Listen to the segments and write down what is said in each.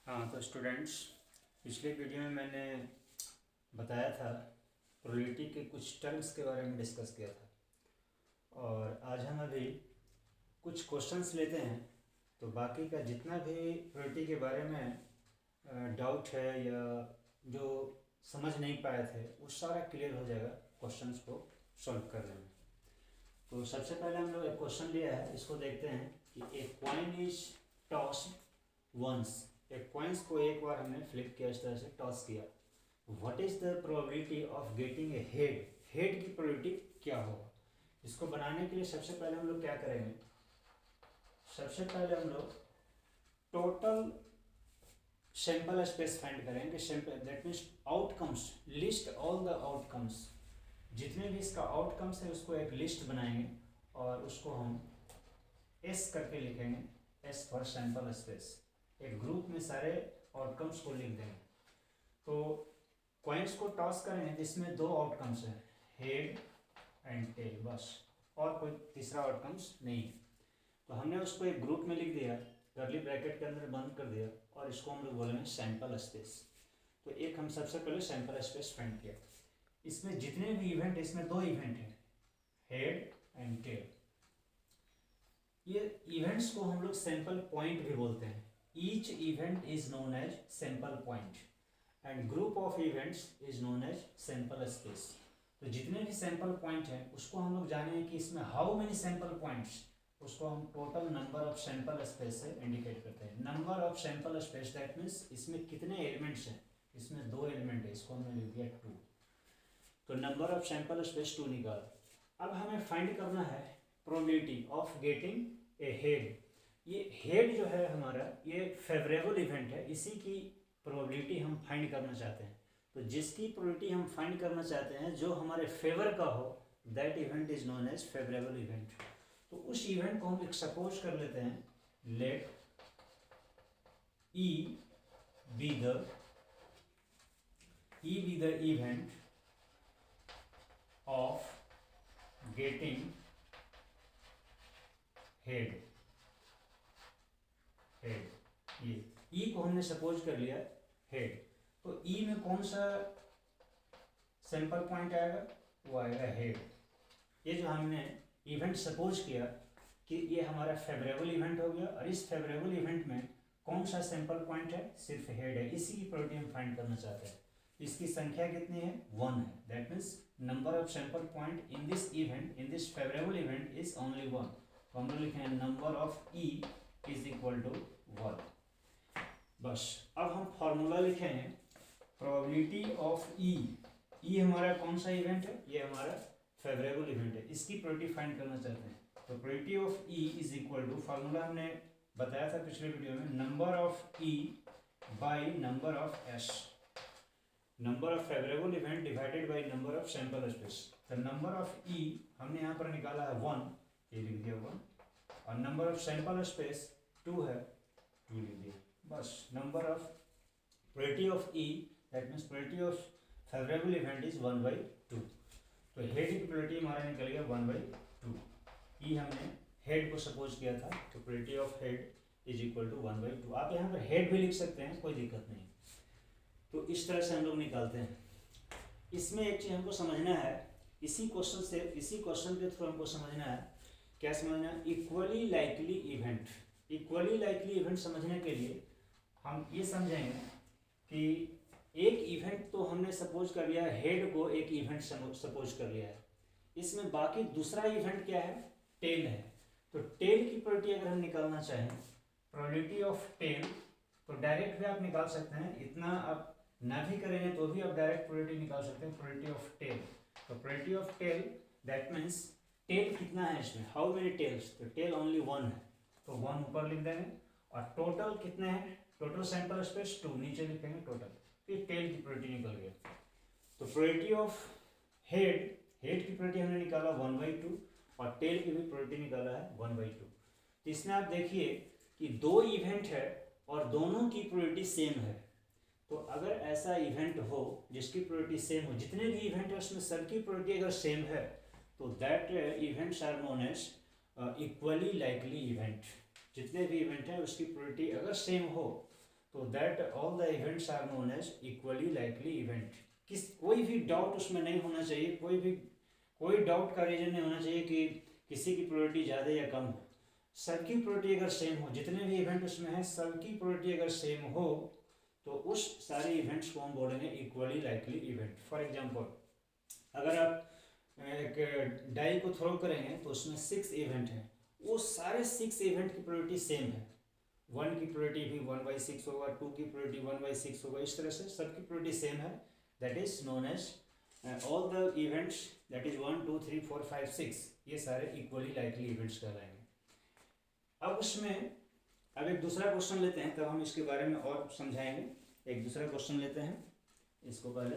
हाँ तो स्टूडेंट्स, पिछले वीडियो में मैंने बताया था प्रोबेबिलिटी के कुछ टर्म्स के बारे में डिस्कस किया था। और आज हम अभी कुछ क्वेश्चंस लेते हैं। तो बाकी का जितना भी प्रोबेबिलिटी के बारे में डाउट है या जो समझ नहीं पाए थे वो सारा क्लियर हो जाएगा क्वेश्चंस को सॉल्व करने में। तो सबसे पहले हम लोग एक क्वेश्चन लिया है, इसको देखते हैं कि एक कॉइन इज टॉस्ड वंस। एक कॉइन्स को एक बार हमने फ्लिप किया, इस तरह से टॉस किया। What is the probability of getting A head? Head की प्रोबेबिलिटी क्या होगा? इसको बनाने के लिए सबसे पहले हम लोग क्या करेंगे, सबसे पहले हम लोग टोटल सैंपल स्पेस फाइंड करेंगे। Sample that means outcomes, list all the outcomes. जितने भी इसका आउटकम्स है उसको एक लिस्ट बनाएंगे और उसको हम एस करके लिखेंगे, एस फॉर सैंपल स्पेस। एक ग्रुप में सारे आउटकम्स को लिख देंगे। तो कॉइन्स को टॉस करेंगे जिसमें दो आउटकम्स हैं, हेड एंड टेल, बस, और कोई तीसरा आउटकम्स नहीं है। तो हमने उसको एक ग्रुप में लिख दिया, कर्ली ब्रैकेट के अंदर बंद कर दिया, और इसको हम लोग बोलेंगे सैंपल स्पेस। तो एक हम सबसे पहले सैंपल स्पेस फाइंड किया। इसमें जितने भी इवेंट, इसमें दो इवेंट हैं, हेड एंड टेल। ये इवेंट्स को हम लोग सैंपल पॉइंट भी बोलते हैं। Each event is known as sample point and group of events is known as sample space. तो जितने भी सैंपल पॉइंट हैं उसको हम लोग जानेंगे कि इसमें हाउ मेनी सैंपल पॉइंट्स, उसको हम total number of sample space से इंडिकेट करते हैं। Number of sample space that means इसमें कितने एलिमेंट्स हैं। इसमें दो एलिमेंट है, इसको हमने लिख दिया 2। तो नंबर ऑफ सैंपल स्पेस 2 निकाल। अब हमें फाइंड करना है probability of getting A head. ये हेड जो है हमारा, ये फेवरेबल इवेंट है, इसी की प्रोबेबिलिटी हम फाइंड करना चाहते हैं। तो जिसकी प्रोबेबिलिटी हम फाइंड करना चाहते हैं जो हमारे फेवर का हो, that event is known as favourable event. तो उस इवेंट को हम एक सपोज कर लेते हैं, let E be the event of getting head. ये ई को हमने सपोज कर लिया हेड। तो ई में कौन सा सैंपल पॉइंट आएगा? वो आएगा हेड। ये जो हमने इवेंट सपोज किया कि ये हमारा फेवरेबल इवेंट हो गया, और इस फेवरेबल इवेंट में कौन सा सैंपल पॉइंट है? सिर्फ हेड है। इसी की प्रोबेबिलिटी हम फाइंड करना चाहते हैं। इसकी संख्या कितनी है? 1 है। That means number of sample point in this event, in this favourable event is only 1। तो हम लोग लिखेंगे number of E is equal to 1। बस, अब हम फॉर्मूला लिखेंगे प्रोबेबिलिटी ऑफ ई। ई हमारा कौन सा इवेंट है? ये हमारा फेवरेबल इवेंट है, इसकी प्रोबेबिलिटी फाइंड करना चाहते हैं। तो probability of E is equal to, formula हमने बताया था पिछले वीडियो में, number of E by number of S. Number of favourable event divided by number of sample space. तो नंबर ऑफ ई हमने यहाँ पर निकाला है 1, ये लिख दिया 1, और नंबर ऑफ सैंपल स्पेस 2 है, 2 लिख दिया। बस, number of probability of E that means probability of favourable event is 1/2। तो हेड की प्रोबेबिलिटी हमारा निकल गया 1/2। ई हमने हेड को सपोज किया था, तो probability of head is equal to 1/2। आप यहाँ पर हेड भी लिख सकते हैं, कोई दिक्कत नहीं। तो इस तरह से हम लोग निकालते हैं। इसमें एक चीज़ हमको समझना है, इसी क्वेश्चन के थ्रू हमको समझना है, क्या समझना है? Equally likely event. Equally likely event समझने के लिए हम ये समझेंगे कि एक इवेंट तो हमने सपोज कर लिया है, हेड को एक इवेंट सपोज कर लिया है। इसमें बाकी दूसरा इवेंट क्या है? टेल है। तो टेल की प्रोबेबिलिटी अगर हम निकालना चाहें, प्रोबेबिलिटी ऑफ टेल, तो डायरेक्ट भी आप निकाल सकते हैं। इतना आप ना भी करेंगे तो भी आप डायरेक्ट प्रोबेबिलिटी निकाल सकते हैं, प्रोबेबिलिटी ऑफ टेल। तो probability of tail that means tail कितना है इसमें, हाउ मेनी टेल्स? तो टेल ओनली 1 है, तो 1 ऊपर लिख देंगे। और टोटल कितने हैं? टोटल सैंपल स्पेस 2, नीचे लिखेंगे टोटल। फिर टेल की प्रोबेबिलिटी निकल गया। तो प्रोबेबिलिटी ऑफ हेड की प्रोबेबिलिटी हमने निकाला 1/2, और टेल की भी प्रोबेबिलिटी निकाला है 1/2। तो इसमें आप देखिए कि दो इवेंट है और दोनों की प्रोबेबिलिटी सेम है। तो अगर ऐसा इवेंट हो जिसकी प्रोबेबिलिटी सेम हो, जितने भी इवेंट है उसमें सबकी प्रोबेबिलिटी अगर सेम है, तो that events are known as equally likely event. जितने भी इवेंट हैं उसकी प्रोबेबिलिटी अगर सेम हो तो that all the events are known as equally likely event. कोई भी डाउट उसमें नहीं होना चाहिए, कोई डाउट का रीजन नहीं होना चाहिए कि किसी की प्रोबेबिलिटी ज़्यादा या कम हो। सबकी प्रोबेबिलिटी अगर सेम हो, जितने भी इवेंट उसमें हैं सबकी प्रोबेबिलिटी अगर सेम हो तो उस सारे इवेंट्स को हम बोलेंगे equally likely event. For example, अगर आप एक डाई को थ्रो करेंगे तो उसमें 6 इवेंट हैं, वो सारे 6 इवेंट की प्रोबेबिलिटी सेम है। 1 की प्रोबेबिलिटी भी 1/6 होगा, 2 की प्रोबेबिलिटी 1/6 होगा, इस तरह से सबकी प्रोबेबिलिटी सेम है। That is known as all the events, that is 1 2 3 4 5 6, ये सारे इक्वली लाइकली इवेंट्स कहलाएंगे। अब उसमें अब एक दूसरा क्वेश्चन लेते हैं, तब हम इसके बारे में और समझाएंगे। एक दूसरा क्वेश्चन लेते हैं, इसको पहले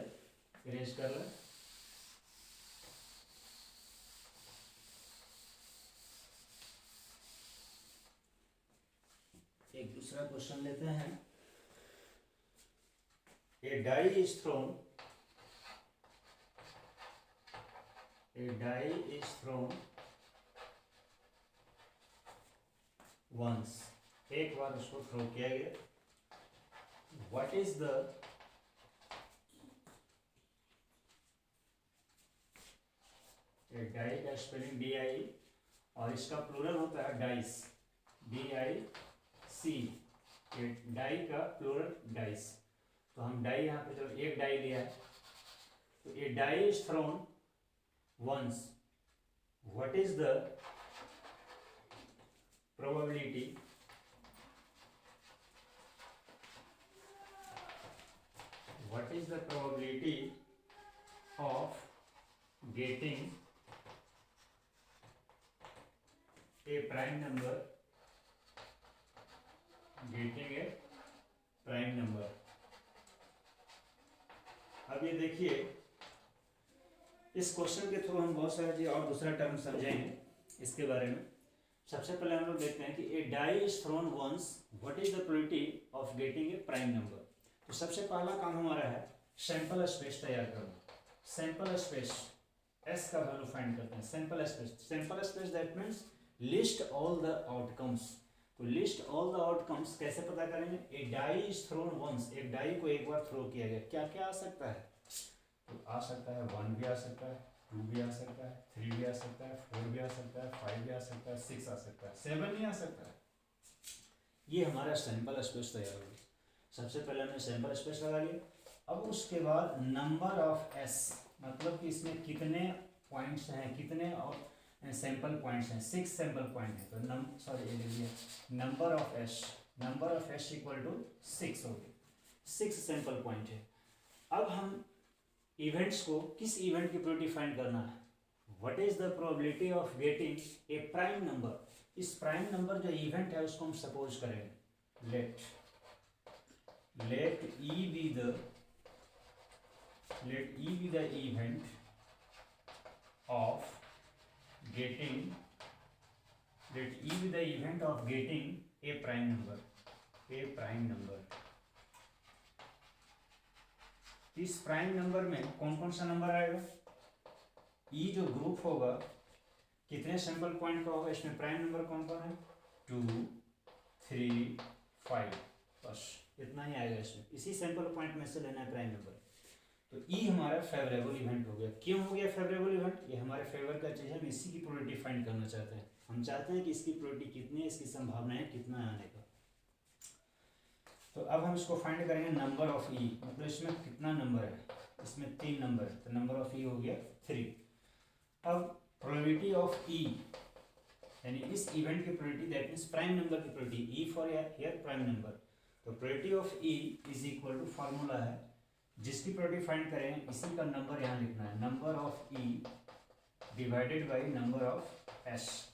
इरेज कर लें। एक दूसरा क्वेश्चन लेते हैं। A die is thrown, a die is thrown once, एक बार उसको थ्रो किया गया। व्हाट इज द डाई का स्पेलिंग DI और इसका प्लूरल होता है डाइस, DIC, डाई का प्लूरल डाइस। तो हम डाई यहाँ पे चलो एक डाई लिया है, तो a die is thrown once, what is the probability of getting a prime number, अब ये देखिए, इस क्वेश्चन के थ्रू हम बहुत सारे चीज और दूसरा टर्म समझेंगे इसके बारे में। सबसे पहले हम लोग देखते हैं कि a die is thrown once, what is the probability of getting a prime number. तो सबसे पहला काम हमारा है सैंपल स्पेस तैयार करना। सैंपल स्पेस, एस का वैल्यू फाइंड करते हैं। Sample space that means list all the outcomes. तो लिस्ट ऑल द आउटकम्स कैसे पता करेंगे? ए डाई इज थ्रोन वंस, एक डाई को एक बार थ्रो किया गया, क्या क्या आ सकता है? तो आ सकता है 1 भी आ सकता है, 2 भी आ सकता है, 3 भी आ सकता है, 4 भी आ सकता है, 5 भी आ सकता है, 6 आ सकता है, 7 नहीं आ सकता है। ये हमारा सैंपल स्पेस तैयार हो गया। सबसे पहले हमने सैंपल स्पेस लगा लिया। अब उसके बाद नंबर ऑफ एस, मतलब कि इसमें कितने पॉइंट्स हैं, कितने और सैंपल पॉइंट्स हैं, 6 सैंपल पॉइंट है। तो number of S equal to 6 हो गया, 6 सैंपल पॉइंट है। अब हम इवेंट्स को, किस इवेंट की प्रोबेबिलिटी फाइंड करना है? What is the probability of getting a prime number. इस प्राइम नंबर जो इवेंट है उसको हम सपोज करेंगे, let E be the event of getting a prime number. इस प्राइम नंबर में कौन कौन सा नंबर आएगा? ई जो ग्रुप होगा कितने सैंपल पॉइंट का होगा, इसमें प्राइम नंबर कौन कौन है? 2 3 5, बस इतना ही आएगा इसमें। इसी सैंपल पॉइंट में से लेना है प्राइम नंबर। तो ई हमारा फेवरेबल इवेंट हो गया। क्यों हो गया फेवरेबल इवेंट? ये हमारे फेवर का चीज़ है, हम इसी की प्रोबेबिलिटी फाइंड करना चाहते हैं। हम चाहते हैं कि इसकी प्रोबेबिलिटी कितनी है, इसकी संभावना है कितना आने का। तो अब हम इसको फाइंड करेंगे नंबर ऑफ ई, मतलब इसमें कितना नंबर है, इसमें 3 नंबर है, तो नंबर ऑफ ई हो गया 3। अब प्रोबेबिलिटी ऑफ ई, यानी इस इवेंट की probability, that means prime number की probability, E for here prime number. तो probability of E is equal to, formula है जिसकी प्रोबेबिलिटी फाइंड करें इसी का नंबर यहाँ लिखना है, number of E divided by number of S.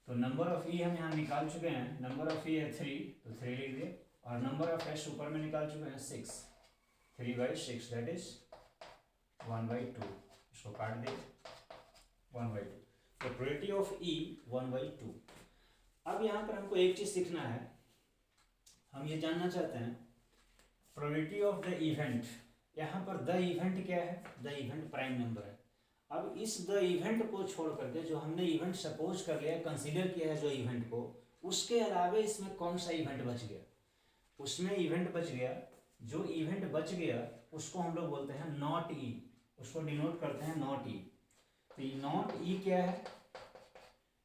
तो नंबर ऑफ ई हम यहाँ निकाल चुके हैं, नंबर ऑफ ई है 3, तो 3 लिख दिए, और नंबर ऑफ एस ऊपर में निकाल चुके हैं 6, 3/6 दैट इज 1/2। इसको काट दिए 1/2। तो प्रोबेबिलिटी ऑफ ई 1/2। अब यहाँ पर हमको एक चीज सीखना है, हम ये जानना चाहते हैं प्रोबेबिलिटी ऑफ द इवेंट। यहाँ पर द इवेंट क्या है? द इवेंट प्राइम नंबर है। अब इस द इवेंट को छोड़ करके जो हमने इवेंट सपोज कर लिया, कंसीडर किया है जो इवेंट को, उसके अलावा इसमें कौन सा इवेंट बच गया? उसमें इवेंट बच गया, जो इवेंट बच गया उसको हम लोग बोलते हैं नॉट ई, उसको डिनोट करते हैं नॉट ई। तो नॉट ई क्या है?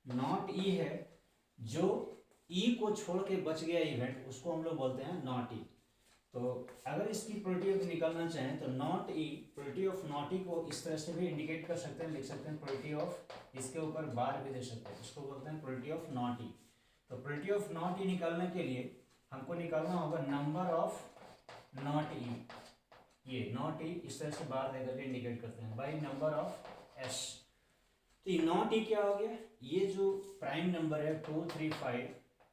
नॉट ई है जो ई को छोड़ के बच गया इवेंट, उसको हम लोग बोलते हैं नॉट ई। तो अगर इसकी प्रोबेबिलिटी ऑफ निकालना चाहें तो not E, probability of not E को इस तरह से भी इंडिकेट कर सकते हैं, लिख सकते हैं प्रोबेबिलिटी ऑफ, इसके ऊपर बार भी दे सकते हैं, इसको बोलते हैं प्रोबेबिलिटी ऑफ नॉट ई। तो प्रोबेबिलिटी ऑफ नॉट ई निकालने के लिए हमको निकालना होगा नंबर ऑफ नॉट ई, ये नॉट ई इस तरह से बार दे करके इंडिकेट करते हैं बाई नंबर ऑफ एस। तो ये नॉट ई क्या हो गया? ये जो प्राइम नंबर है 2 3 5,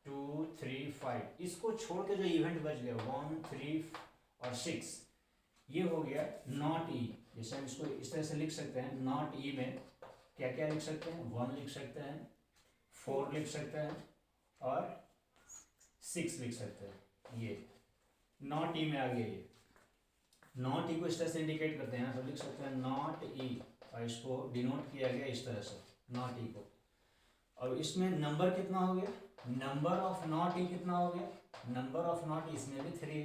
2 3 5, इसको छोड़ के जो इवेंट बच गया 1 3 और 6, ये हो गया नॉट ई। जैसे हम इसको इस तरह से लिख सकते हैं, नॉट ई में क्या क्या लिख सकते हैं? 1 लिख सकते हैं, 4 लिख सकते हैं और 6 लिख सकते हैं। ये नॉट ई में आ गया। ये नॉट ई को इस तरह से इंडिकेट करते हैं, तो लिख सकते हैं नॉट ई, और इसको डिनोट किया गया इस तरह से नॉट ई को। और इसमें नंबर कितना हो गया? नंबर ऑफ नॉट ई कितना हो गया? नंबर ऑफ नॉट ई इसमें भी 3 है,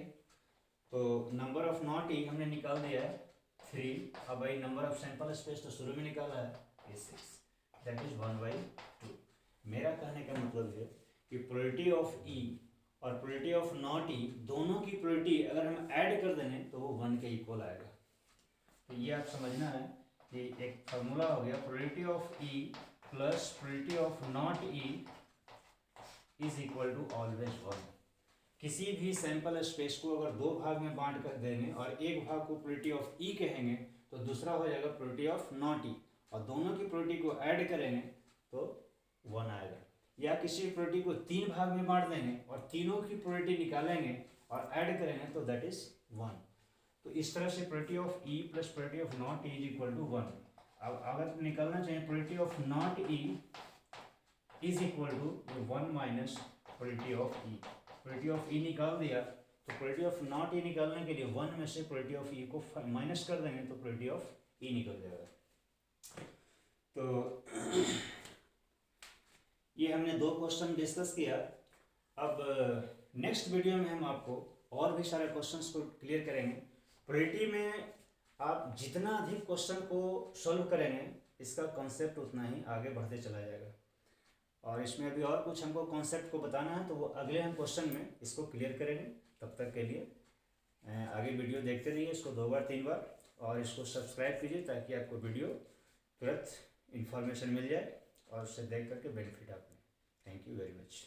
तो नंबर ऑफ नॉट ई हमने निकाल दिया है 3। अब भाई नंबर ऑफ सैंपल स्पेस तो शुरू में निकाला है, ये 6, दैट इज 1/2। मेरा कहने का मतलब है कि प्रोबेबिलिटी ऑफ ई और प्रोबेबिलिटी ऑफ नॉट ई, दोनों की प्रोबेबिलिटी अगर हम ऐड कर देंगे तो वो 1 के इक्वल आएगा। तो ये आप समझना है कि एक फार्मूला हो गया, probability of E plus probability of not E is equal to always 1। किसी भी सैंपल स्पेस को अगर 2 भाग में बांट कर देंगे और एक भाग को प्रोबेबिलिटी ऑफ ई कहेंगे तो दूसरा हो जाएगा प्रोबेबिलिटी ऑफ नॉट ई, और दोनों की प्रोबेबिलिटी को ऐड करेंगे तो 1 आएगा। या किसी प्रोबेबिलिटी को 3 भाग में बांट देंगे और तीनों की प्रोबेबिलिटी निकालेंगे और ऐड करेंगे तो दैट इज 1। तो इस तरह से probability of E plus probability of not E is equal to 1। अब अगर निकालना चाहिए probability of not E is equal to 1 minus probability of E. Probability of E निकाल दिया तो प्रोबेबिलिटी ऑफ नॉट ई निकालने के लिए 1 में से प्रोबेबिलिटी ऑफ ई को माइनस कर देंगे तो प्रोबेबिलिटी ऑफ ई निकल जाएगा। तो ये हमने 2 क्वेश्चन डिस्कस किया। अब नेक्स्ट वीडियो में हम आपको और भी सारे क्वेश्चंस को क्लियर करेंगे। प्रोबेबिलिटी में आप जितना अधिक क्वेश्चन को सॉल्व करेंगे इसका कॉन्सेप्ट उतना ही आगे बढ़ते चला जाएगा। और इसमें अभी और कुछ हमको कॉन्सेप्ट को बताना है तो वो अगले हम क्वेश्चन में इसको क्लियर करेंगे। तब तक के लिए आगे वीडियो देखते रहिए, इसको 2 बार 3 बार, और इसको सब्सक्राइब कीजिए ताकि आपको वीडियो तुरंत इन्फॉर्मेशन मिल जाए और उससे देख करके बेनिफिट आप लें। Thank you very much.